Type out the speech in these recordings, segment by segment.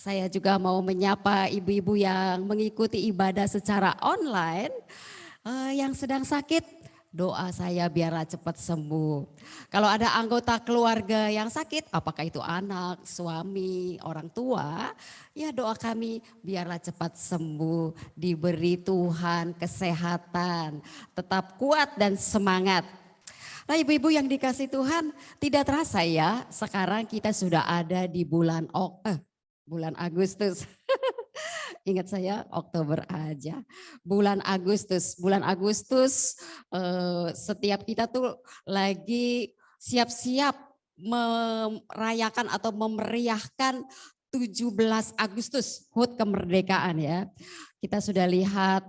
Saya juga mau menyapa ibu-ibu yang mengikuti ibadah secara online, yang sedang sakit, doa saya biarlah cepat sembuh. Kalau ada anggota keluarga yang sakit, apakah itu anak, suami, orang tua, ya doa kami biarlah cepat sembuh, diberi Tuhan kesehatan, tetap kuat dan semangat. Nah ibu-ibu yang dikasih Tuhan, tidak terasa ya sekarang kita sudah ada di bulan Agustus. Ingat saya Oktober aja. Bulan Agustus, setiap kita tuh lagi siap-siap merayakan atau memeriahkan 17 Agustus, HUT kemerdekaan ya. Kita sudah lihat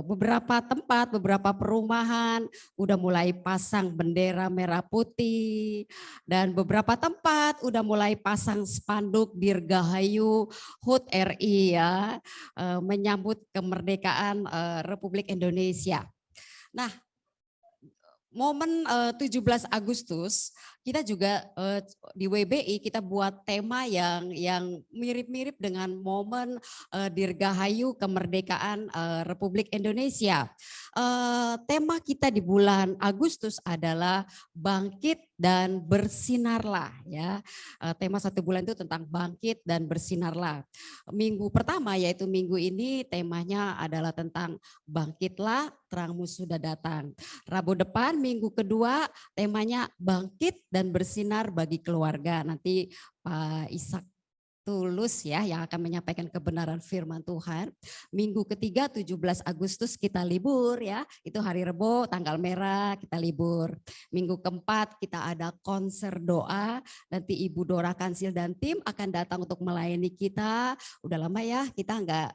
beberapa tempat, beberapa perumahan udah mulai pasang bendera merah putih, dan beberapa tempat udah mulai pasang spanduk Dirgahayu HUT RI ya, menyambut kemerdekaan Republik Indonesia. Nah, momen 17 Agustus kita juga di WBI kita buat tema yang mirip-mirip dengan momen Dirgahayu kemerdekaan Republik Indonesia. Tema kita di bulan Agustus adalah bangkit dan bersinarlah ya. Tema satu bulan itu tentang bangkit dan bersinarlah. Minggu pertama yaitu minggu ini temanya adalah tentang bangkitlah, terangmu sudah datang. Rabu depan minggu kedua temanya bangkit dan bersinar bagi keluarga. Nanti Pak Ishak Tulus ya yang akan menyampaikan kebenaran firman Tuhan. Minggu ketiga 17 Agustus kita libur ya. Itu hari Rebo tanggal merah kita libur. Minggu keempat kita ada konser doa. Nanti Ibu Dora Kansil dan tim akan datang untuk melayani kita. Udah lama ya kita nggak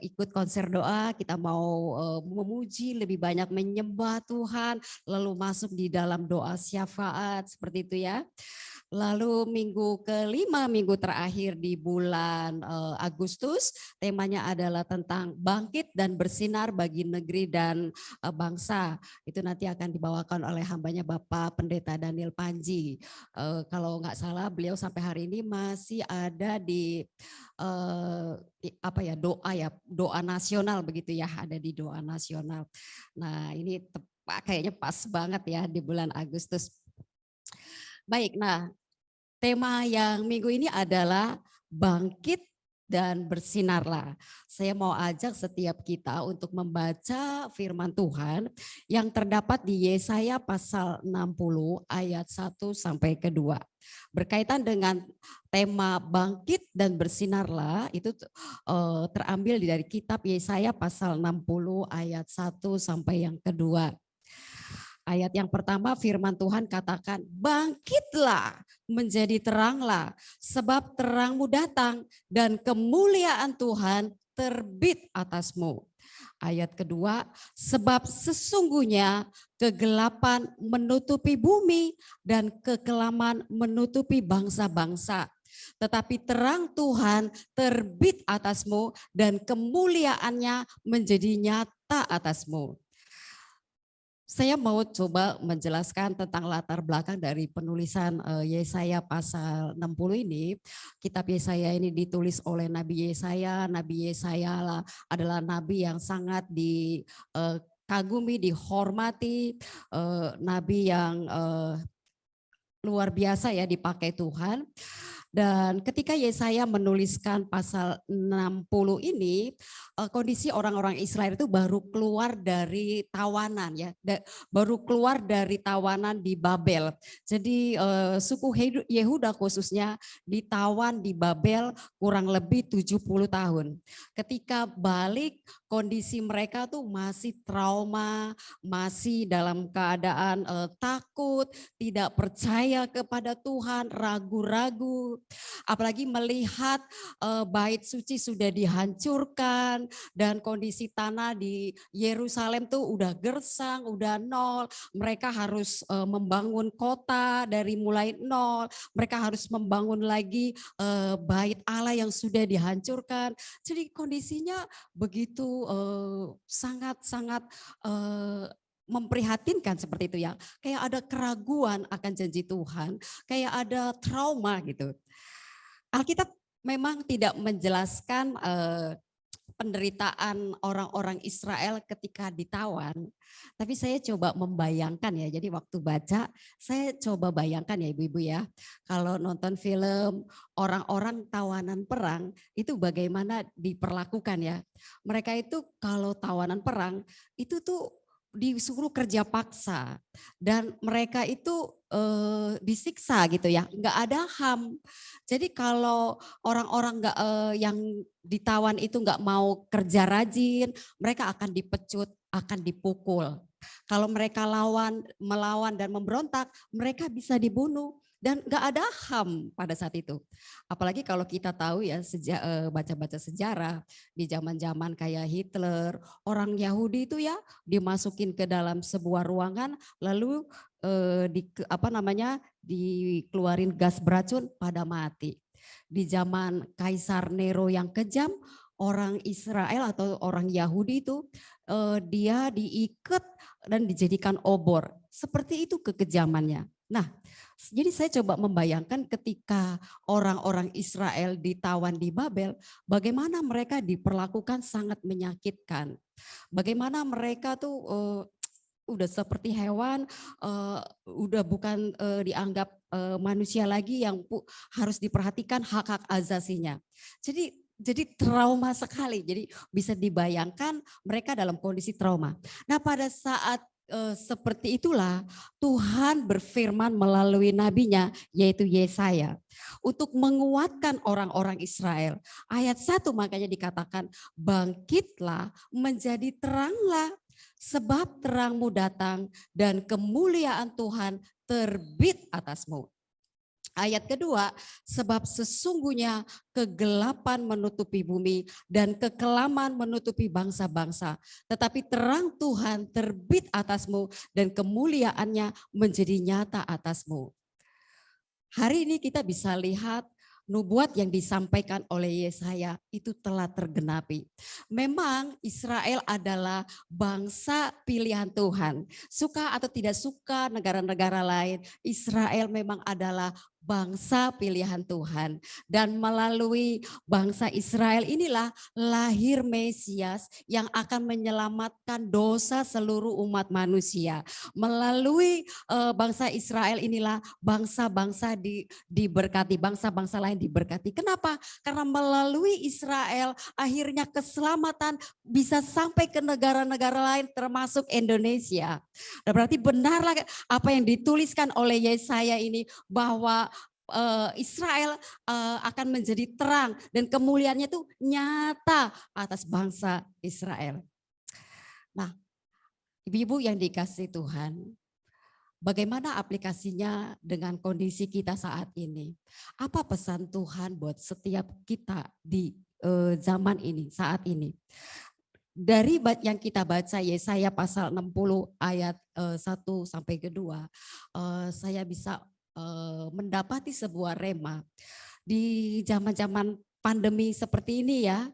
ikut konser doa. Kita mau memuji lebih banyak menyembah Tuhan. Lalu masuk di dalam doa syafaat seperti itu ya. Lalu minggu kelima, minggu terakhir di bulan Agustus, temanya adalah tentang bangkit dan bersinar bagi negeri dan bangsa. Itu nanti akan dibawakan oleh hambanya Bapak Pendeta Daniel Panji. Kalau nggak salah beliau sampai hari ini masih ada di doa nasional begitu ya, ada di doa nasional. Nah ini kayaknya pas banget ya di bulan Agustus. Baik, nah tema yang minggu ini adalah bangkit dan bersinarlah. Saya mau ajak setiap kita untuk membaca firman Tuhan yang terdapat di Yesaya pasal 60 ayat 1 sampai ke 2. Berkaitan dengan tema bangkit dan bersinarlah itu terambil dari kitab Yesaya pasal 60 ayat 1 sampai yang kedua. Ayat yang pertama firman Tuhan katakan, bangkitlah menjadi teranglah, sebab terangmu datang dan kemuliaan Tuhan terbit atasmu. Ayat kedua, sebab sesungguhnya kegelapan menutupi bumi dan kekelaman menutupi bangsa-bangsa. Tetapi terang Tuhan terbit atasmu dan kemuliaannya menjadi nyata atasmu. Saya mau coba menjelaskan tentang latar belakang dari penulisan Yesaya pasal 60 ini. Kitab Yesaya ini ditulis oleh Nabi Yesaya. Nabi Yesaya adalah nabi yang sangat dikagumi, dihormati, nabi yang luar biasa ya dipakai Tuhan. Dan ketika Yesaya menuliskan pasal 60 ini, kondisi orang-orang Israel itu baru keluar dari tawanan ya, baru keluar dari tawanan di Babel. Jadi suku Yehuda khususnya ditawan di Babel kurang lebih 70 tahun. Ketika balik kondisi mereka tuh masih trauma, masih dalam keadaan takut, tidak percaya kepada Tuhan, ragu-ragu. Apalagi melihat bait suci sudah dihancurkan dan kondisi tanah di Yerusalem tuh udah gersang, udah nol. Mereka harus membangun kota dari mulai nol. Mereka harus membangun lagi bait Allah yang sudah dihancurkan. Jadi kondisinya begitu sangat-sangat memprihatinkan seperti itu ya. Kayak ada keraguan akan janji Tuhan, kayak ada trauma gitu. Alkitab memang tidak menjelaskan penderitaan orang-orang Israel ketika ditawan. Tapi saya coba membayangkan ya, jadi waktu baca saya coba bayangkan ya ibu-ibu ya, kalau nonton film orang-orang tawanan perang itu bagaimana diperlakukan ya. Mereka itu kalau tawanan perang itu tuh disuruh kerja paksa dan mereka itu disiksa gitu ya, nggak ada HAM. Jadi kalau orang-orang nggak yang ditawan itu nggak mau kerja rajin, mereka akan dipecut, akan dipukul. Kalau mereka melawan dan memberontak, mereka bisa dibunuh. Dan nggak ada HAM pada saat itu. Apalagi kalau kita tahu ya baca-baca sejarah di zaman-zaman kayak Hitler, orang Yahudi itu ya dimasukin ke dalam sebuah ruangan lalu dikeluarin gas beracun pada mati. Di zaman Kaisar Nero yang kejam, orang Israel atau orang Yahudi itu dia diikat dan dijadikan obor. Seperti itu kekejamannya. Nah, jadi saya coba membayangkan ketika orang-orang Israel ditawan di Babel, bagaimana mereka diperlakukan sangat menyakitkan. Bagaimana mereka tuh udah seperti hewan, udah bukan dianggap manusia lagi yang harus diperhatikan hak-hak azasinya. Jadi trauma sekali. Jadi bisa dibayangkan mereka dalam kondisi trauma. Nah, pada saat seperti itulah Tuhan berfirman melalui nabinya yaitu Yesaya untuk menguatkan orang-orang Israel. Ayat 1 makanya dikatakan bangkitlah menjadi teranglah sebab terangmu datang dan kemuliaan Tuhan terbit atasmu. Ayat kedua, sebab sesungguhnya kegelapan menutupi bumi dan kekelaman menutupi bangsa-bangsa. Tetapi terang Tuhan terbit atasmu dan kemuliaannya menjadi nyata atasmu. Hari ini kita bisa lihat nubuat yang disampaikan oleh Yesaya itu telah tergenapi. Memang Israel adalah bangsa pilihan Tuhan. Suka atau tidak suka negara-negara lain, Israel memang adalah bangsa pilihan Tuhan. Dan melalui bangsa Israel inilah lahir Mesias yang akan menyelamatkan dosa seluruh umat manusia. Melalui bangsa Israel inilah bangsa-bangsa diberkati, bangsa-bangsa lain diberkati. Kenapa? Karena melalui Israel akhirnya keselamatan bisa sampai ke negara-negara lain termasuk Indonesia. Nah, berarti benarlah apa yang dituliskan oleh Yesaya ini bahwa Israel akan menjadi terang dan kemuliaannya itu nyata atas bangsa Israel. Nah, ibu-ibu yang dikasihi Tuhan, bagaimana aplikasinya dengan kondisi kita saat ini? Apa pesan Tuhan buat setiap kita di zaman ini, saat ini? Dari yang kita baca Yesaya pasal 60 ayat 1 sampai ke 2, saya bisa mendapati sebuah rema. Di zaman-zaman pandemi seperti ini ya,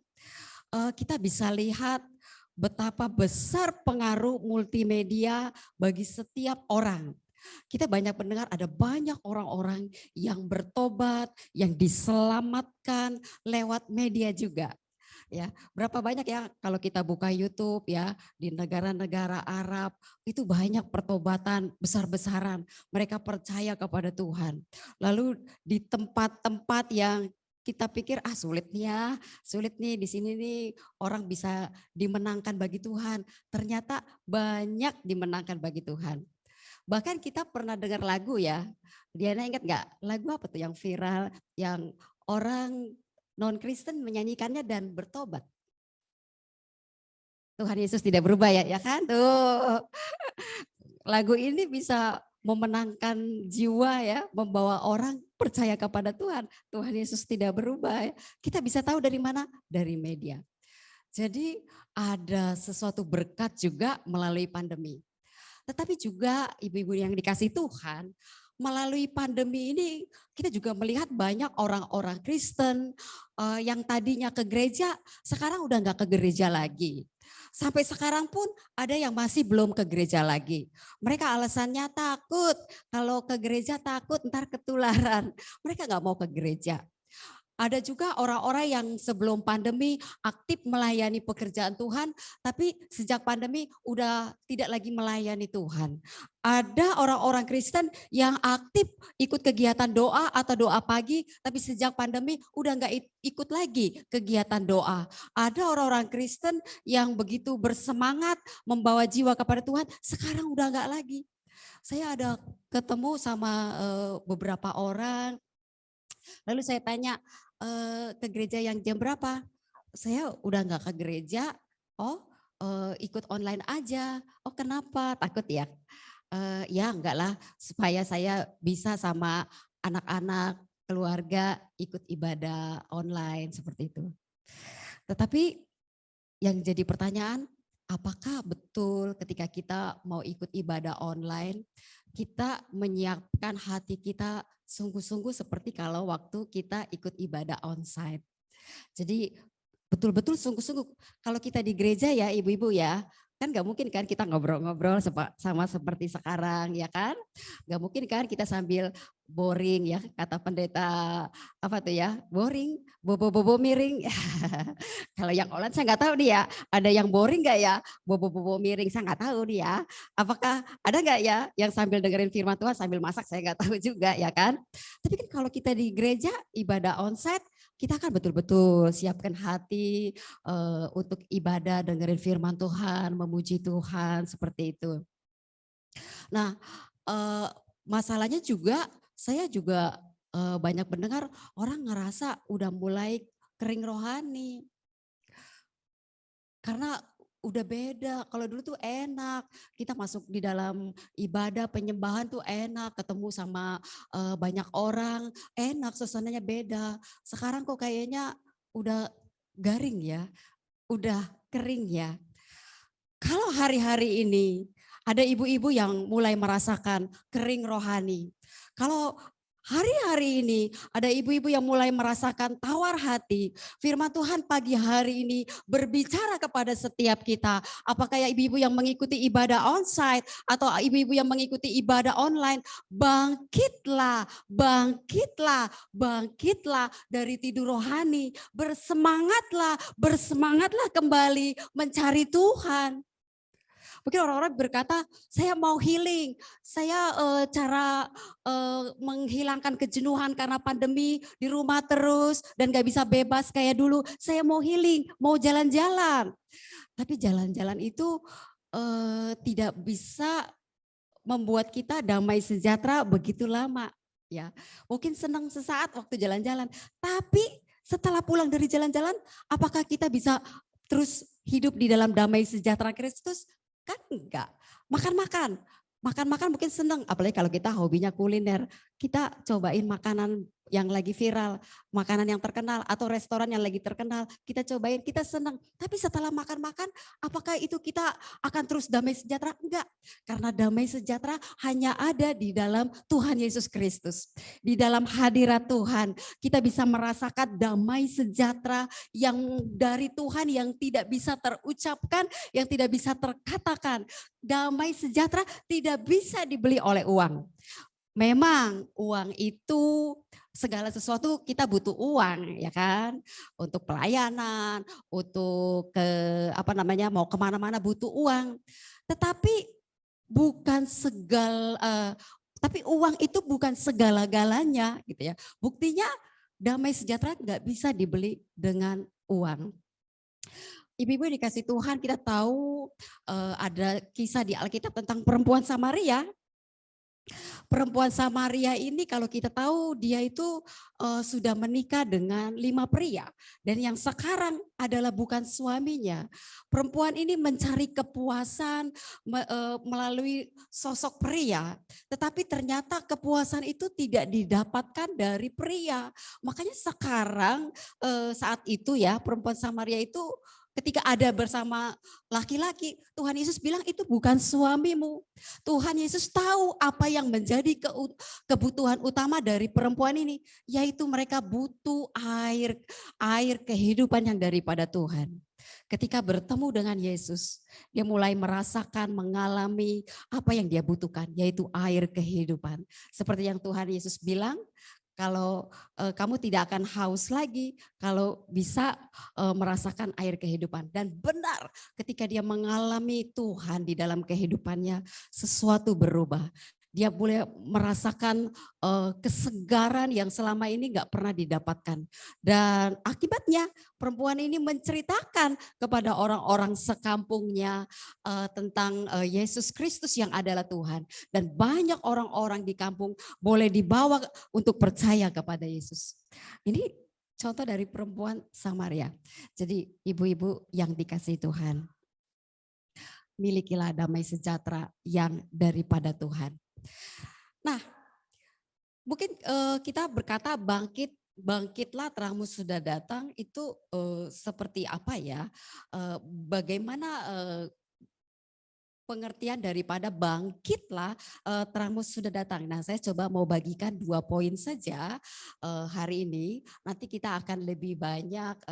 kita bisa lihat betapa besar pengaruh multimedia bagi setiap orang. Kita banyak mendengar ada banyak orang-orang yang bertobat, yang diselamatkan lewat media juga. Ya, berapa banyak ya kalau kita buka YouTube ya di negara-negara Arab itu banyak pertobatan besar-besaran. Mereka percaya kepada Tuhan. Lalu di tempat-tempat yang kita pikir sulit nih di sini nih orang bisa dimenangkan bagi Tuhan. Ternyata banyak dimenangkan bagi Tuhan. Bahkan kita pernah dengar lagu ya. Diana ingat nggak lagu apa tuh yang viral yang orang non-Kristen menyanyikannya dan bertobat. Tuhan Yesus tidak berubah ya kan? Tuh. Lagu ini bisa memenangkan jiwa ya, membawa orang percaya kepada Tuhan. Tuhan Yesus tidak berubah. Kita bisa tahu dari mana? Dari media. Jadi ada sesuatu berkat juga melalui pandemi. Tetapi juga ibu-ibu yang dikasih Tuhan, melalui pandemi ini kita juga melihat banyak orang-orang Kristen yang tadinya ke gereja, sekarang udah nggak ke gereja lagi. Sampai sekarang pun ada yang masih belum ke gereja lagi. Mereka alasannya takut, kalau ke gereja takut ntar ketularan. Mereka nggak mau ke gereja. Ada juga orang-orang yang sebelum pandemi aktif melayani pekerjaan Tuhan, tapi sejak pandemi udah tidak lagi melayani Tuhan. Ada orang-orang Kristen yang aktif ikut kegiatan doa atau doa pagi, tapi sejak pandemi udah nggak ikut lagi kegiatan doa. Ada orang-orang Kristen yang begitu bersemangat membawa jiwa kepada Tuhan, sekarang udah nggak lagi. Saya ada ketemu sama beberapa orang, lalu saya tanya, ke gereja yang jam berapa? Saya udah nggak ke gereja, oh ikut online aja. Oh kenapa? Takut ya? Ya enggak lah, supaya saya bisa sama anak-anak, keluarga ikut ibadah online seperti itu. Tetapi yang jadi pertanyaan, apakah betul ketika kita mau ikut ibadah online, kita menyiapkan hati kita sungguh-sungguh seperti kalau waktu kita ikut ibadah onsite. Jadi betul-betul sungguh-sungguh. Kalau kita di gereja ya ibu-ibu ya, kan gak mungkin kan kita ngobrol-ngobrol sama seperti sekarang ya kan. Gak mungkin kan kita sambil boring ya, kata pendeta apa tuh ya, boring, bobo-bobo miring. Kalau yang online saya nggak tahu nih ya, ada yang boring nggak ya, bobo-bobo miring, saya nggak tahu nih ya. Apakah ada nggak ya yang sambil dengerin firman Tuhan sambil masak, saya nggak tahu juga ya kan. Tapi kan kalau kita di gereja ibadah onsite, kita kan betul-betul siapkan hati untuk ibadah, dengerin firman Tuhan, memuji Tuhan seperti itu. Nah, masalahnya juga saya juga banyak mendengar orang ngerasa udah mulai kering rohani. Karena udah beda, kalau dulu tuh enak, kita masuk di dalam ibadah penyembahan tuh enak, ketemu sama banyak orang, enak, suasananya beda. Sekarang kok kayaknya udah garing ya, udah kering ya. Kalau hari-hari ini ada ibu-ibu yang mulai merasakan kering rohani. Kalau hari-hari ini ada ibu-ibu yang mulai merasakan tawar hati. Firman Tuhan pagi hari ini berbicara kepada setiap kita. Apakah ya ibu-ibu yang mengikuti ibadah onsite atau ibu-ibu yang mengikuti ibadah online. Bangkitlah, bangkitlah, bangkitlah dari tidur rohani. Bersemangatlah, bersemangatlah kembali mencari Tuhan. Mungkin orang-orang berkata, saya mau healing, saya cara menghilangkan kejenuhan karena pandemi di rumah terus dan gak bisa bebas kayak dulu. Saya mau healing, mau jalan-jalan. Tapi jalan-jalan itu tidak bisa membuat kita damai sejahtera begitu lama. Ya, mungkin senang sesaat waktu jalan-jalan, tapi setelah pulang dari jalan-jalan, apakah kita bisa terus hidup di dalam damai sejahtera Kristus? Kan enggak. Makan-makan. Makan-makan mungkin senang, apalagi kalau kita hobinya kuliner. Kita cobain makanan yang lagi viral, makanan yang terkenal atau restoran yang lagi terkenal. Kita cobain, kita senang. Tapi setelah makan-makan, apakah itu kita akan terus damai sejahtera? Enggak. Karena damai sejahtera hanya ada di dalam Tuhan Yesus Kristus. Di dalam hadirat Tuhan, kita bisa merasakan damai sejahtera yang dari Tuhan yang tidak bisa terucapkan, yang tidak bisa terkatakan. Damai sejahtera tidak bisa dibeli oleh uang. Memang uang itu segala sesuatu kita butuh uang ya kan, untuk pelayanan, untuk mau kemana-mana butuh uang. Tetapi bukan tapi uang itu bukan segala-galanya gitu ya. Buktinya damai sejahtera nggak bisa dibeli dengan uang. Ibu-ibu dikasih Tuhan, kita tahu ada kisah di Alkitab tentang perempuan Samaria. Perempuan Samaria ini kalau kita tahu dia itu sudah menikah dengan 5 pria. Dan yang sekarang adalah bukan suaminya. Perempuan ini mencari kepuasan melalui sosok pria. Tetapi ternyata kepuasan itu tidak didapatkan dari pria. Makanya sekarang saat itu ya perempuan Samaria itu ketika ada bersama laki-laki, Tuhan Yesus bilang itu bukan suamimu. Tuhan Yesus tahu apa yang menjadi kebutuhan utama dari perempuan ini, yaitu mereka butuh air kehidupan yang daripada Tuhan. Ketika bertemu dengan Yesus, dia mulai merasakan, mengalami apa yang dia butuhkan, yaitu air kehidupan. Seperti yang Tuhan Yesus bilang, Kalau kamu tidak akan haus lagi kalau bisa merasakan air kehidupan. Dan benar ketika dia mengalami Tuhan di dalam kehidupannya, sesuatu berubah. Dia boleh merasakan kesegaran yang selama ini nggak pernah didapatkan. Dan akibatnya perempuan ini menceritakan kepada orang-orang sekampungnya tentang Yesus Kristus yang adalah Tuhan. Dan banyak orang-orang di kampung boleh dibawa untuk percaya kepada Yesus. Ini contoh dari perempuan Samaria. Jadi ibu-ibu yang dikasihi Tuhan, milikilah damai sejahtera yang daripada Tuhan. Nah, mungkin kita berkata bangkitlah terangmu sudah datang itu seperti apa ya? Bagaimana pengertian daripada bangkitlah terangmu sudah datang. Nah, saya coba mau bagikan 2 poin saja hari ini. Nanti kita akan lebih banyak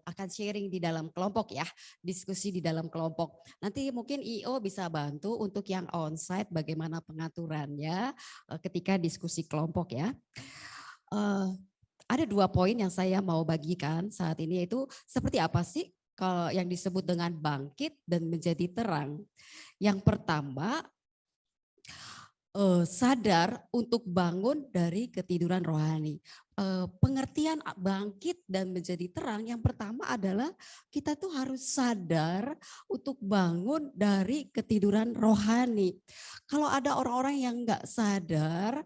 akan sharing di dalam kelompok ya, diskusi di dalam kelompok. Nanti mungkin IO bisa bantu untuk yang onsite bagaimana pengaturannya ketika diskusi kelompok ya. Ada 2 poin yang saya mau bagikan saat ini, yaitu seperti apa sih kalau yang disebut dengan bangkit dan menjadi terang. Yang pertama, sadar untuk bangun dari ketiduran rohani. Pengertian bangkit dan menjadi terang yang pertama adalah kita tuh harus sadar untuk bangun dari ketiduran rohani. Kalau ada orang-orang yang nggak sadar,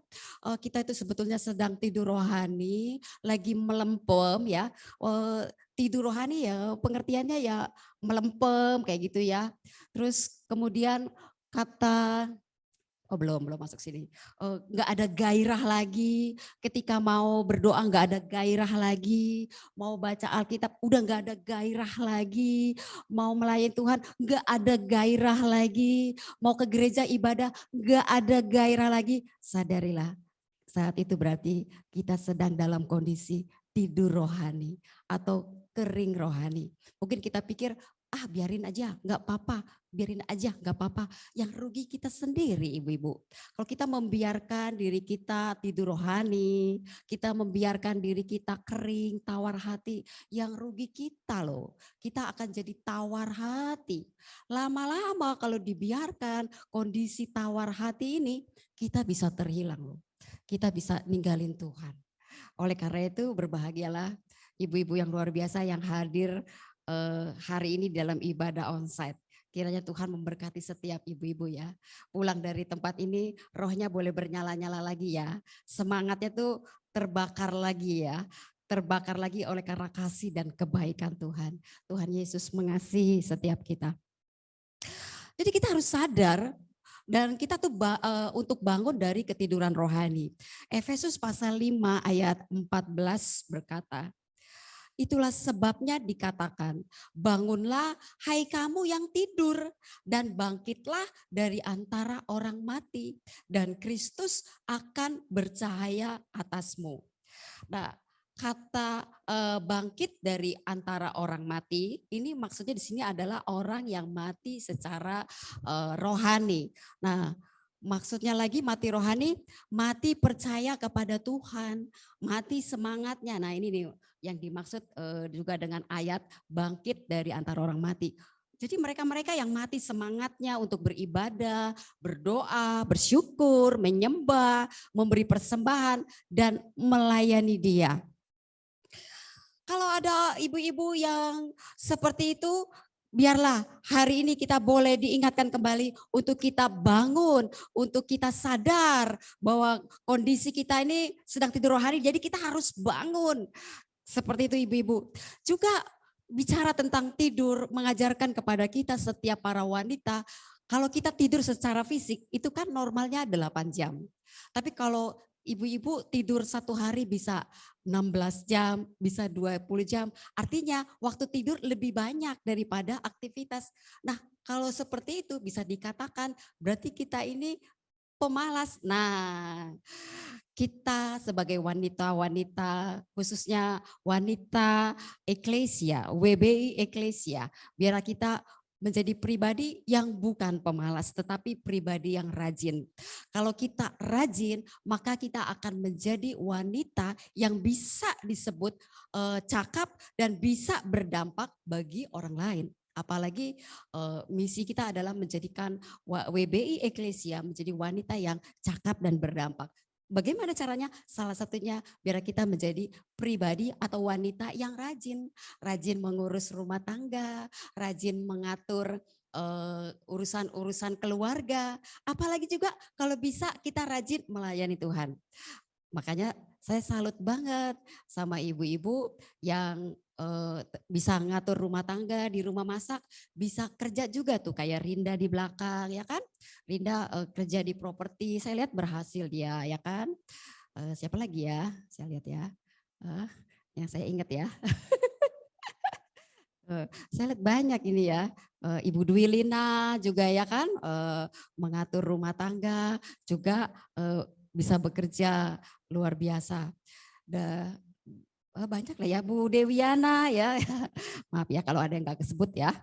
kita itu sebetulnya sedang tidur rohani, lagi melempem ya. Tidur rohani ya pengertiannya ya melempem kayak gitu ya. Terus kemudian kata belum masuk sini. Nggak ada gairah lagi, ketika mau berdoa nggak ada gairah lagi, mau baca Alkitab udah nggak ada gairah lagi, mau melayani Tuhan nggak ada gairah lagi, mau ke gereja ibadah nggak ada gairah lagi. Sadarilah, saat itu berarti kita sedang dalam kondisi tidur rohani atau kering rohani. Mungkin kita pikir, biarin aja, nggak apa-apa, biarin aja, nggak apa-apa. Yang rugi kita sendiri, ibu-ibu. Kalau kita membiarkan diri kita tidur rohani, kita membiarkan diri kita kering, tawar hati, yang rugi kita loh. Kita akan jadi tawar hati. Lama-lama kalau dibiarkan kondisi tawar hati ini, kita bisa terhilang loh. Kita bisa ninggalin Tuhan. Oleh karena itu berbahagialah ibu-ibu yang luar biasa yang hadir hari ini dalam ibadah onsite. Kiranya Tuhan memberkati setiap ibu-ibu ya. Pulang dari tempat ini rohnya boleh bernyala-nyala lagi ya. Semangatnya tuh terbakar lagi ya. Terbakar lagi oleh karena kasih dan kebaikan Tuhan. Tuhan Yesus mengasihi setiap kita. Jadi kita harus sadar dan kita tuh untuk bangun dari ketiduran rohani. Efesus pasal 5 ayat 14 berkata, itulah sebabnya dikatakan, bangunlah hai kamu yang tidur dan bangkitlah dari antara orang mati dan Kristus akan bercahaya atasmu. Nah, kata bangkit dari antara orang mati, ini maksudnya di sini adalah orang yang mati secara rohani. Nah, maksudnya lagi mati rohani, mati percaya kepada Tuhan, mati semangatnya. Nah ini nih yang dimaksud juga dengan ayat bangkit dari antara orang mati. Jadi mereka-mereka yang mati semangatnya untuk beribadah, berdoa, bersyukur, menyembah, memberi persembahan, dan melayani Dia. Kalau ada ibu-ibu yang seperti itu, biarlah hari ini kita boleh diingatkan kembali untuk kita bangun, untuk kita sadar bahwa kondisi kita ini sedang tidur rohani, jadi kita harus bangun. Seperti itu ibu-ibu. Juga bicara tentang tidur, mengajarkan kepada kita setiap para wanita, kalau kita tidur secara fisik itu kan normalnya 8 jam. Tapi kalau ibu-ibu tidur 1 hari bisa 16 jam, bisa 20 jam. Artinya waktu tidur lebih banyak daripada aktivitas. Nah kalau seperti itu bisa dikatakan berarti kita ini pemalas. Nah, kita sebagai wanita-wanita, khususnya wanita eklesia, WBI eklesia, biar kita menjadi pribadi yang bukan pemalas, tetapi pribadi yang rajin. Kalau kita rajin, maka kita akan menjadi wanita yang bisa disebut cakap dan bisa berdampak bagi orang lain. Apalagi misi kita adalah menjadikan WBI Eklesia menjadi wanita yang cakap dan berdampak. Bagaimana caranya? Salah satunya biar kita menjadi pribadi atau wanita yang rajin. Rajin mengurus rumah tangga, rajin mengatur urusan-urusan keluarga. Apalagi juga kalau bisa kita rajin melayani Tuhan. Makanya saya salut banget sama ibu-ibu yang bisa ngatur rumah tangga, di rumah masak, bisa kerja juga tuh kayak Rinda di belakang ya kan. Rinda kerja di properti, saya lihat berhasil dia ya kan. Siapa lagi ya? Saya lihat ya. Yang saya ingat ya. Saya lihat banyak ini ya, Ibu Dwi Lina juga ya kan, mengatur rumah tangga, juga bisa bekerja luar biasa. Banyak lah ya, Bu Dewiana ya, maaf ya kalau ada yang nggak kesebut ya,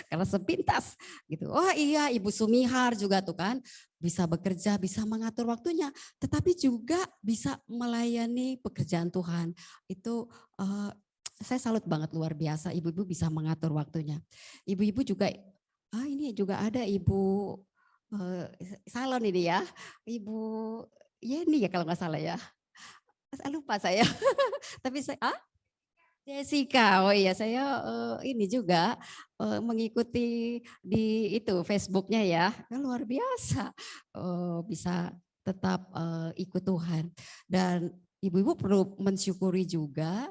karena sepintas gitu. Oh iya, Ibu Sumihar juga tuh kan, bisa bekerja, bisa mengatur waktunya, tetapi juga bisa melayani pekerjaan Tuhan. Itu saya salut banget, luar biasa ibu-ibu bisa mengatur waktunya. Ibu-ibu juga, ini juga ada Ibu salon ini ya, Ibu Yeni ya kalau nggak salah ya. Lupa saya, tapi saya, Jessica, oh iya saya ini juga mengikuti di itu Facebooknya ya, luar biasa bisa tetap ikut Tuhan. Dan ibu-ibu perlu mensyukuri juga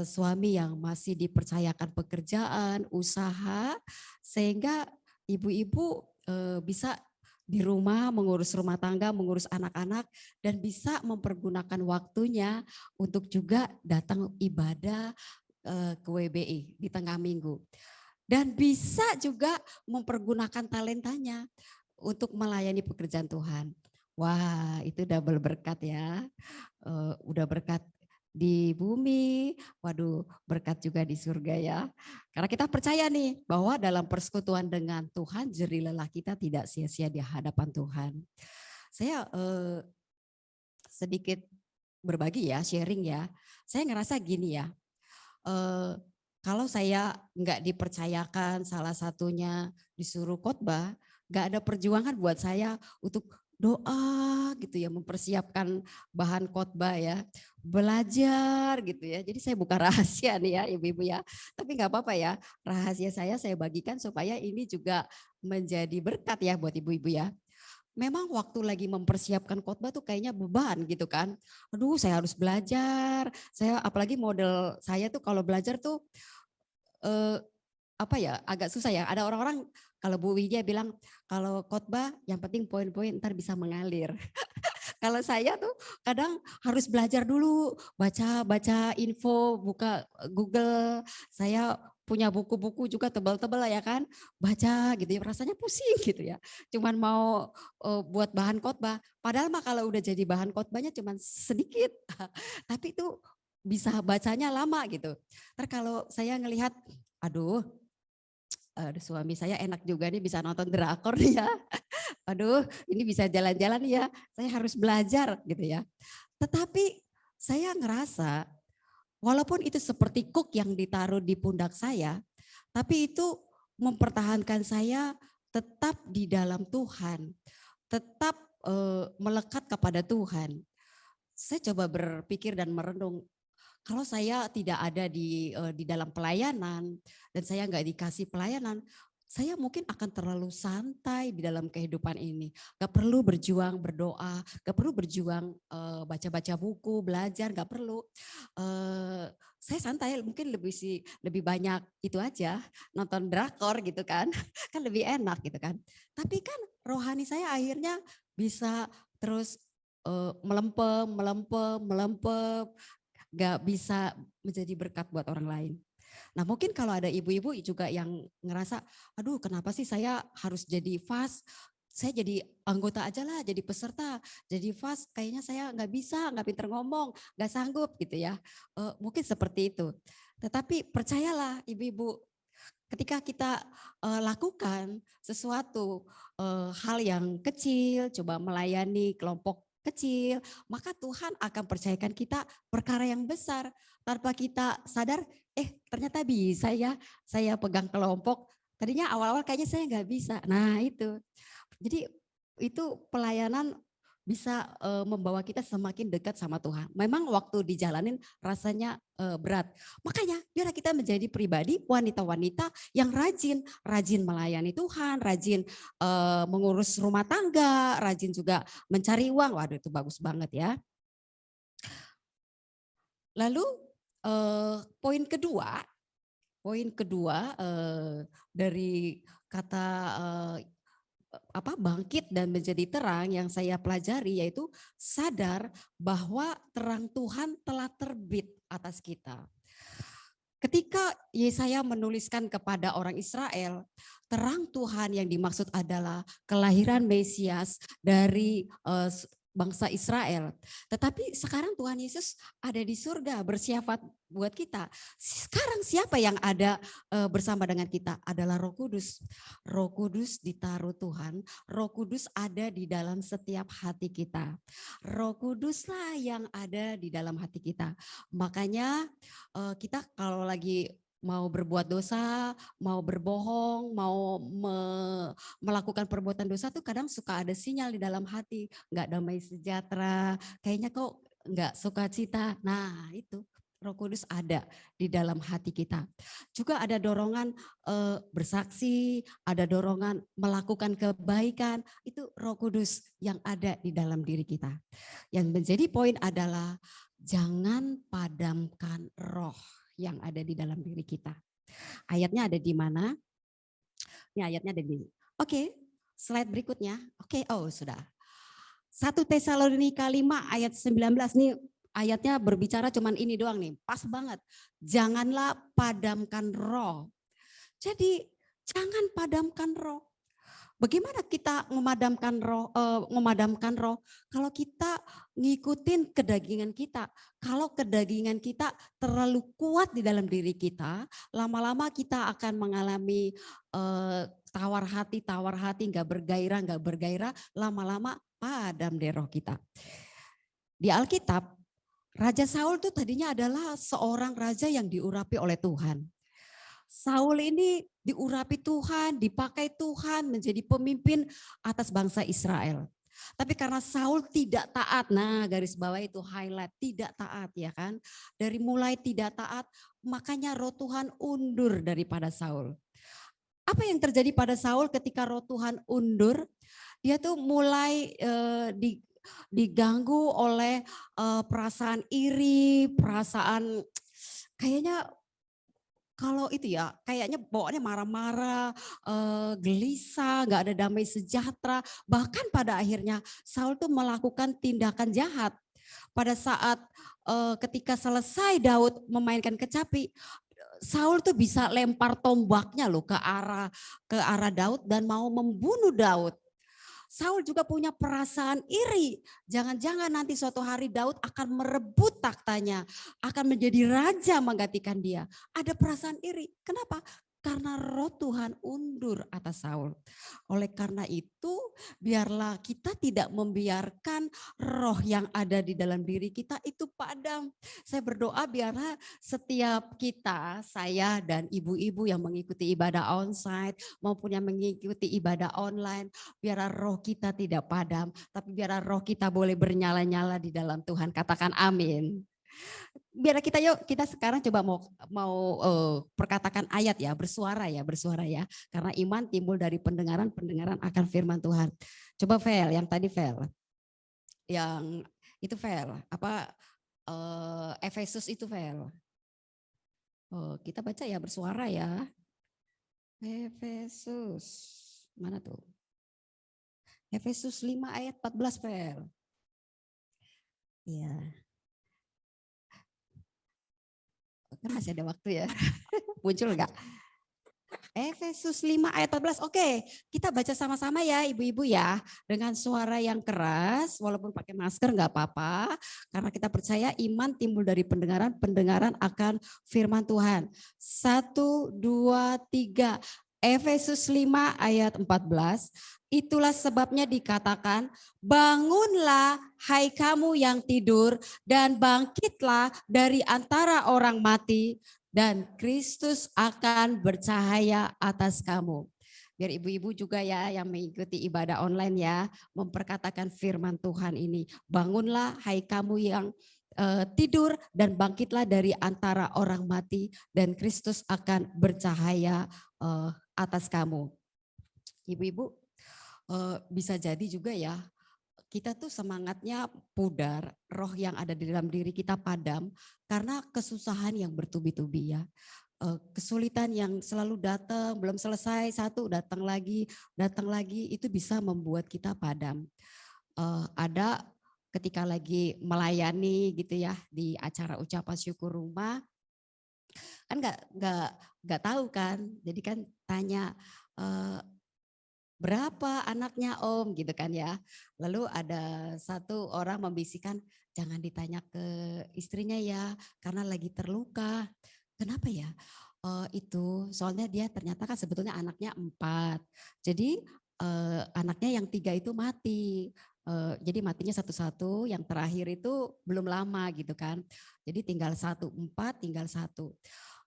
suami yang masih dipercayakan pekerjaan, usaha, sehingga ibu-ibu bisa di rumah mengurus rumah tangga, mengurus anak-anak, dan bisa mempergunakan waktunya untuk juga datang ibadah ke WBI di tengah minggu. Dan bisa juga mempergunakan talentanya untuk melayani pekerjaan Tuhan. Wah, itu double berkat ya. Udah berkat di bumi, waduh berkat juga di surga ya. Karena kita percaya nih bahwa dalam persekutuan dengan Tuhan, jerih lelah kita tidak sia-sia di hadapan Tuhan. Saya sedikit berbagi ya, sharing ya. Saya ngerasa gini ya, kalau saya nggak dipercayakan salah satunya disuruh khotbah, nggak ada perjuangan buat saya untuk doa gitu ya, mempersiapkan bahan khotbah ya, belajar gitu ya. Jadi saya buka rahasia nih ya ibu-ibu ya, tapi nggak apa-apa ya, rahasia saya bagikan supaya ini juga menjadi berkat ya buat ibu-ibu ya. Memang waktu lagi mempersiapkan khotbah tuh kayaknya beban gitu kan. Aduh, saya harus belajar. Saya apalagi model saya tuh kalau belajar tuh apa ya, agak susah ya. Ada orang-orang kalau Bu Widya bilang kalau khotbah yang penting poin-poin ntar bisa mengalir. Kalau saya tuh kadang harus belajar dulu, baca info, buka Google. Saya punya buku-buku juga tebal-tebal ya kan, baca gitu ya, rasanya pusing gitu ya. Cuman mau buat bahan khotbah, padahal mah kalau udah jadi bahan khotbahnya cuman sedikit, tapi itu bisa bacanya lama gitu. Ntar kalau saya ngelihat, aduh, suami saya enak juga nih bisa nonton drakor nih ya. Aduh, ini bisa jalan-jalan ya. Saya harus belajar gitu ya. Tetapi saya ngerasa walaupun itu seperti kuk yang ditaruh di pundak saya, tapi itu mempertahankan saya tetap di dalam Tuhan, tetap melekat kepada Tuhan. Saya coba berpikir dan merenung, kalau saya tidak ada di dalam pelayanan dan saya nggak dikasih pelayanan, saya mungkin akan terlalu santai di dalam kehidupan ini. Gak perlu berjuang berdoa, gak perlu berjuang baca-baca buku, belajar, gak perlu. Saya santai, mungkin lebih banyak itu aja, nonton drakor gitu kan, kan lebih enak gitu kan. Tapi kan rohani saya akhirnya bisa terus melempem, melempem, melempem, gak bisa menjadi berkat buat orang lain. Nah mungkin kalau ada ibu-ibu juga yang ngerasa, aduh kenapa sih saya harus jadi fast, saya jadi anggota aja lah, jadi peserta, jadi fast kayaknya saya nggak bisa, nggak pinter ngomong, nggak sanggup gitu ya. Mungkin seperti itu. Tetapi percayalah ibu-ibu, ketika kita lakukan sesuatu hal yang kecil, coba melayani kelompok kecil, maka Tuhan akan percayakan kita perkara yang besar tanpa kita sadar, ternyata bisa ya saya pegang kelompok. Tadinya awal-awal kayaknya saya nggak bisa. Nah itu, jadi itu pelayanan bisa membawa kita semakin dekat sama Tuhan. Memang waktu dijalanin rasanya berat. Makanya biar kita menjadi pribadi wanita-wanita yang rajin melayani Tuhan, rajin mengurus rumah tangga, rajin juga mencari uang. Waduh itu bagus banget ya. Lalu poin kedua dari kata bangkit dan menjadi terang yang saya pelajari yaitu sadar bahwa terang Tuhan telah terbit atas kita. Ketika Yesaya menuliskan kepada orang Israel, terang Tuhan yang dimaksud adalah kelahiran Mesias dari bangsa Israel. Tetapi sekarang Tuhan Yesus ada di surga bersyafaat buat kita. Sekarang siapa yang ada bersama dengan kita? Adalah Roh Kudus. Roh Kudus ditaruh Tuhan, Roh Kudus ada di dalam setiap hati kita. Roh Kuduslah yang ada di dalam hati kita. Makanya kita kalau lagi mau berbuat dosa, mau berbohong, mau melakukan perbuatan dosa tuh kadang suka ada sinyal di dalam hati, nggak damai sejahtera, kayaknya kok nggak sukacita. Nah itu Roh Kudus ada di dalam hati kita. Juga ada dorongan bersaksi, ada dorongan melakukan kebaikan, itu Roh Kudus yang ada di dalam diri kita. Yang menjadi poin adalah jangan padamkan roh yang ada di dalam diri kita. Ayatnya ada di mana? Ini ayatnya ada di sini. Oke, slide berikutnya. Oke, sudah. 1 Tesalonika 5 ayat 19 nih ayatnya berbicara cuman ini doang nih. Pas banget. Janganlah padamkan roh. Jadi jangan padamkan roh. Bagaimana kita memadamkan roh? Kalau kita ngikutin kedagingan kita. Kalau kedagingan kita terlalu kuat di dalam diri kita, lama-lama kita akan mengalami tawar hati, nggak bergairah, lama-lama padam deh roh kita. Di Alkitab, Raja Saul itu tadinya adalah seorang raja yang diurapi oleh Tuhan. Saul ini diurapi Tuhan, dipakai Tuhan menjadi pemimpin atas bangsa Israel. Tapi karena Saul tidak taat, nah garis bawah itu highlight, tidak taat ya kan. Dari mulai tidak taat, makanya roh Tuhan undur daripada Saul. Apa yang terjadi pada Saul ketika roh Tuhan undur? Dia tuh mulai diganggu oleh perasaan iri, perasaan kayaknya kalau itu ya kayaknya bawaannya marah-marah, gelisah, nggak ada damai sejahtera. Bahkan pada akhirnya Saul tuh melakukan tindakan jahat. Pada saat ketika selesai Daud memainkan kecapi, Saul tuh bisa lempar tombaknya loh ke arah Daud dan mau membunuh Daud. Saul juga punya perasaan iri. Jangan-jangan nanti suatu hari Daud akan merebut taktanya, akan menjadi raja menggantikan dia. Ada perasaan iri. Kenapa? Karena roh Tuhan undur atas Saul. Oleh karena itu, biarlah kita tidak membiarkan roh yang ada di dalam diri kita itu padam. Saya berdoa biarlah setiap kita, saya dan ibu-ibu yang mengikuti ibadah onsite maupun yang mengikuti ibadah online, biarlah roh kita tidak padam, tapi biarlah roh kita boleh bernyala-nyala di dalam Tuhan. Katakan amin. Biar kita sekarang coba mau perkatakan ayat ya, bersuara ya. Karena iman timbul dari pendengaran akan firman Tuhan. Coba Vel, yang tadi Vel. Yang itu Vel, Efesus itu Vel. Kita baca ya bersuara ya. Efesus. Mana tuh? Efesus 5 ayat 14 Vel. Iya. Kan masih ada waktu ya. Muncul enggak? Efesus 5 ayat 14. Oke, kita baca sama-sama ya ibu-ibu ya. Dengan suara yang keras, walaupun pakai masker nggak apa-apa. Karena kita percaya iman timbul dari pendengaran, pendengaran akan firman Tuhan. 1, 2, 3. Efesus 5 ayat 14. Itulah sebabnya dikatakan, bangunlah hai kamu yang tidur dan bangkitlah dari antara orang mati dan Kristus akan bercahaya atas kamu. Biar ibu-ibu juga ya yang mengikuti ibadah online ya, memperkatakan firman Tuhan ini. Bangunlah hai kamu yang tidur dan bangkitlah dari antara orang mati dan Kristus akan bercahaya atas kamu. Ibu-ibu bisa jadi juga ya, kita tuh semangatnya pudar, roh yang ada di dalam diri kita padam karena kesusahan yang bertubi-tubi ya. Kesulitan yang selalu datang, belum selesai, satu datang lagi, itu bisa membuat kita padam. Ada ketika lagi melayani gitu ya di acara ucapan syukur rumah, kan nggak tahu kan, jadi kan tanya, berapa anaknya Om gitu kan ya. Lalu ada satu orang membisikkan, jangan ditanya ke istrinya ya karena lagi terluka. Kenapa ya? Itu soalnya dia ternyata kan sebetulnya anaknya 4. Jadi anaknya yang 3 itu mati. Jadi matinya satu-satu, yang terakhir itu belum lama gitu kan. Jadi tinggal 1, 4 tinggal 1.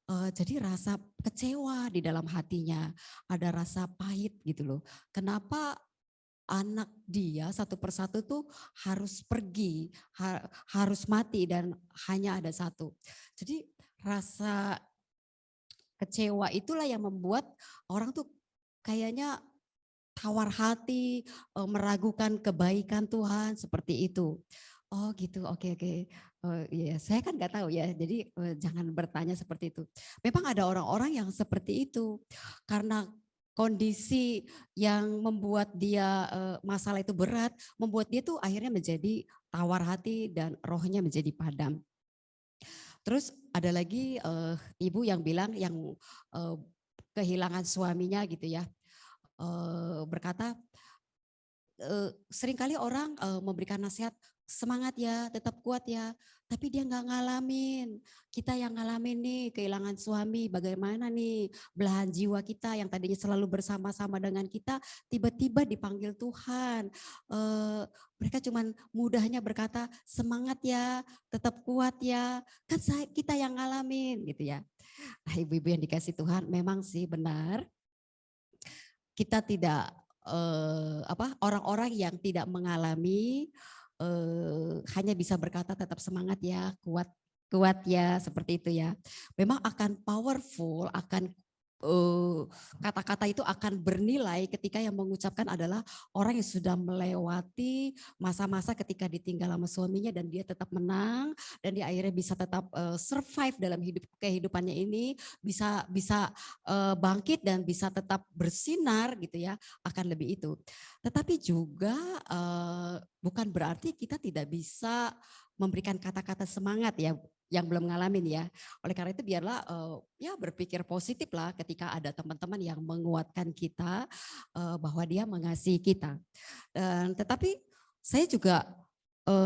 Jadi rasa kecewa di dalam hatinya, ada rasa pahit gitu loh. Kenapa anak dia satu persatu tuh harus pergi, harus mati dan hanya ada satu. Jadi rasa kecewa itulah yang membuat orang tuh kayaknya tawar hati, meragukan kebaikan Tuhan seperti itu. Oh gitu, oke oke. Iya, saya kan nggak tahu ya, jadi jangan bertanya seperti itu. Memang ada orang-orang yang seperti itu karena kondisi yang membuat dia masalah itu berat, membuat dia tuh akhirnya menjadi tawar hati dan rohnya menjadi padam. Terus ada lagi ibu yang bilang yang kehilangan suaminya gitu ya, berkata seringkali orang memberikan nasihat, semangat ya, tetap kuat ya, tapi dia nggak ngalamin. Kita yang ngalamin nih kehilangan suami, bagaimana nih belahan jiwa kita yang tadinya selalu bersama-sama dengan kita, tiba-tiba dipanggil Tuhan. Mereka cuman mudahnya berkata semangat ya, tetap kuat ya, kan kita yang ngalamin gitu ya. Nah, ibu-ibu yang dikasih Tuhan, memang sih benar kita tidak orang-orang yang tidak mengalami hanya bisa berkata tetap semangat ya, kuat kuat ya, seperti itu ya. Memang akan powerful, akan kata-kata itu akan bernilai ketika yang mengucapkan adalah orang yang sudah melewati masa-masa ketika ditinggal sama suaminya dan dia tetap menang dan dia akhirnya bisa tetap survive dalam kehidupannya ini, bisa bisa bangkit dan bisa tetap bersinar gitu ya, akan lebih itu. Tetapi juga bukan berarti kita tidak bisa memberikan kata-kata semangat ya yang belum ngalamin ya. Oleh karena itu biarlah ya berpikir positif lah ketika ada teman-teman yang menguatkan kita bahwa dia mengasihi kita. Tetapi saya juga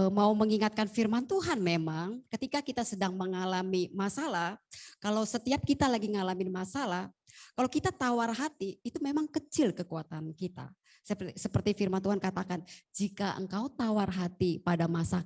mau mengingatkan firman Tuhan, memang ketika kita sedang mengalami masalah, kalau setiap kita lagi ngalamin masalah, kalau kita tawar hati itu memang kecil kekuatan kita. Seperti firman Tuhan katakan, jika engkau tawar hati pada masa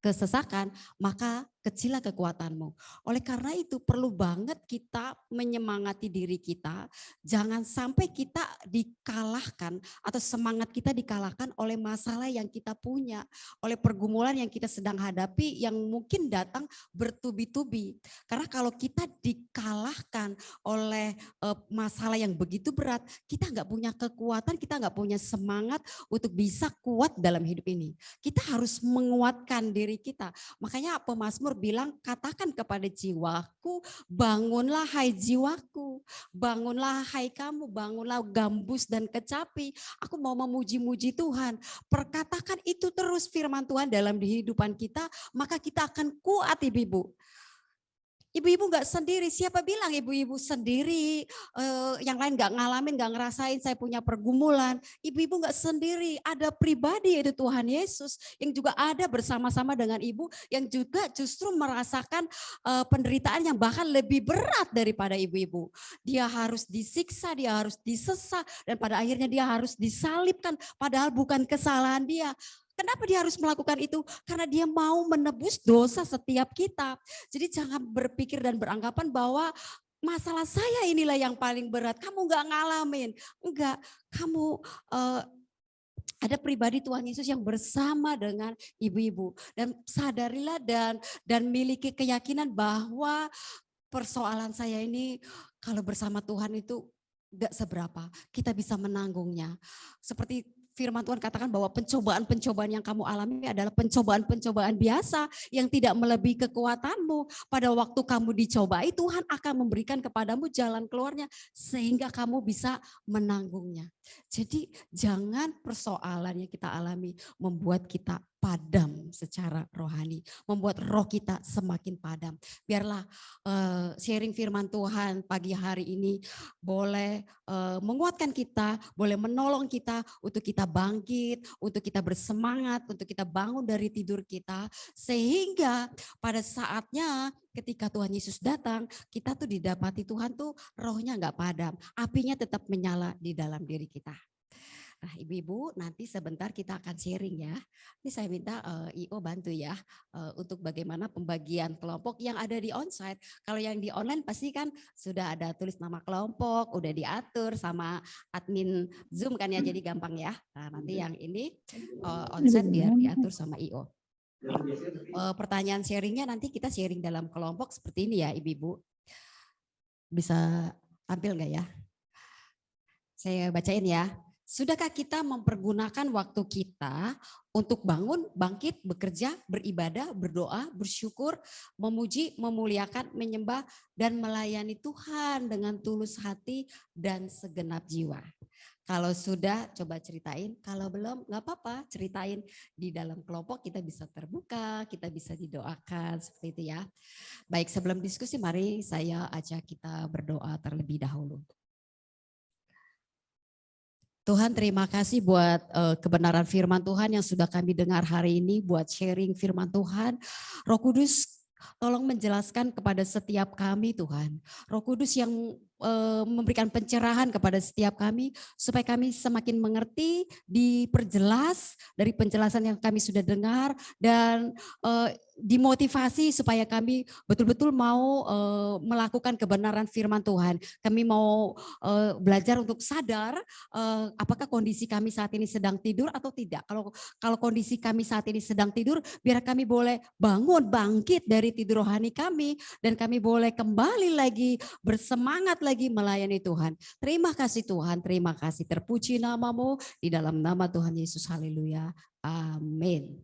kesesakan, maka kecillah kekuatanmu. Oleh karena itu perlu banget kita menyemangati diri kita, jangan sampai kita dikalahkan atau semangat kita dikalahkan oleh masalah yang kita punya, oleh pergumulan yang kita sedang hadapi yang mungkin datang bertubi-tubi. Karena kalau kita dikalahkan oleh masalah yang begitu berat, kita nggak punya kekuatan, kita nggak punya semangat untuk bisa kuat dalam hidup ini. Kita harus menguatkan diri kita. Makanya pemazmur bilang, katakan kepada jiwaku, bangunlah hai jiwaku, bangunlah hai kamu, bangunlah gambus dan kecapi. Aku mau memuji-muji Tuhan. Perkatakan itu terus firman Tuhan dalam kehidupan kita, maka kita akan kuat ibu-ibu. Ibu-ibu nggak sendiri. Siapa bilang ibu-ibu sendiri? Yang lain nggak ngalamin, nggak ngerasain saya punya pergumulan. Ibu-ibu nggak sendiri. Ada pribadi yaitu Tuhan Yesus yang juga ada bersama-sama dengan ibu, yang juga justru merasakan penderitaan yang bahkan lebih berat daripada ibu-ibu. Dia harus disiksa, dia harus disesat, dan pada akhirnya dia harus disalibkan. Padahal bukan kesalahan dia. Kenapa dia harus melakukan itu? Karena dia mau menebus dosa setiap kita. Jadi jangan berpikir dan beranggapan bahwa masalah saya inilah yang paling berat. Kamu nggak ngalamin. Enggak, kamu ada pribadi Tuhan Yesus yang bersama dengan ibu-ibu. Dan sadarilah dan miliki keyakinan bahwa persoalan saya ini kalau bersama Tuhan itu gak seberapa. Kita bisa menanggungnya. Seperti firman Tuhan katakan bahwa pencobaan-pencobaan yang kamu alami adalah pencobaan-pencobaan biasa yang tidak melebihi kekuatanmu. Pada waktu kamu dicobai, Tuhan akan memberikan kepadamu jalan keluarnya sehingga kamu bisa menanggungnya. Jadi jangan persoalan yang kita alami membuat kita padam secara rohani, membuat roh kita semakin padam. Biarlah sharing firman Tuhan pagi hari ini boleh menguatkan kita, boleh menolong kita untuk kita bangkit, untuk kita bersemangat, untuk kita bangun dari tidur kita, sehingga pada saatnya ketika Tuhan Yesus datang, kita tuh didapati Tuhan tuh rohnya nggak padam, apinya tetap menyala di dalam diri kita. Nah, ibu-ibu nanti sebentar kita akan sharing ya. Ini saya minta IO bantu ya untuk bagaimana pembagian kelompok yang ada di onsite. Kalau yang di online pasti kan sudah ada tulis nama kelompok, udah diatur sama admin Zoom kan ya, jadi gampang ya. Nah, nanti yang ini onsite biar diatur sama IO. Pertanyaan sharingnya nanti kita sharing dalam kelompok seperti ini ya ibu-ibu. Bisa tampil nggak ya? Saya bacain ya. Sudahkah kita mempergunakan waktu kita untuk bangun, bangkit, bekerja, beribadah, berdoa, bersyukur, memuji, memuliakan, menyembah, dan melayani Tuhan dengan tulus hati dan segenap jiwa? Kalau sudah coba ceritain, kalau belum nggak apa-apa, ceritain di dalam kelompok, kita bisa terbuka, kita bisa didoakan seperti itu ya. Baik, sebelum diskusi mari saya ajak kita berdoa terlebih dahulu. Tuhan, terima kasih buat kebenaran firman Tuhan yang sudah kami dengar hari ini, buat sharing firman Tuhan. Roh Kudus, tolong menjelaskan kepada setiap kami Tuhan. Roh Kudus yang memberikan pencerahan kepada setiap kami supaya kami semakin mengerti, diperjelas dari penjelasan yang kami sudah dengar, dan dimotivasi supaya kami betul-betul mau melakukan kebenaran firman Tuhan. Kami mau belajar untuk sadar apakah kondisi kami saat ini sedang tidur atau tidak. Kalau kondisi kami saat ini sedang tidur, biar kami boleh bangun, bangkit dari tidur rohani kami, dan kami boleh kembali lagi bersemangat lagi melayani Tuhan. Terima kasih Tuhan, terima kasih. Terpuji namamu di dalam nama Tuhan Yesus. Haleluya. Amin.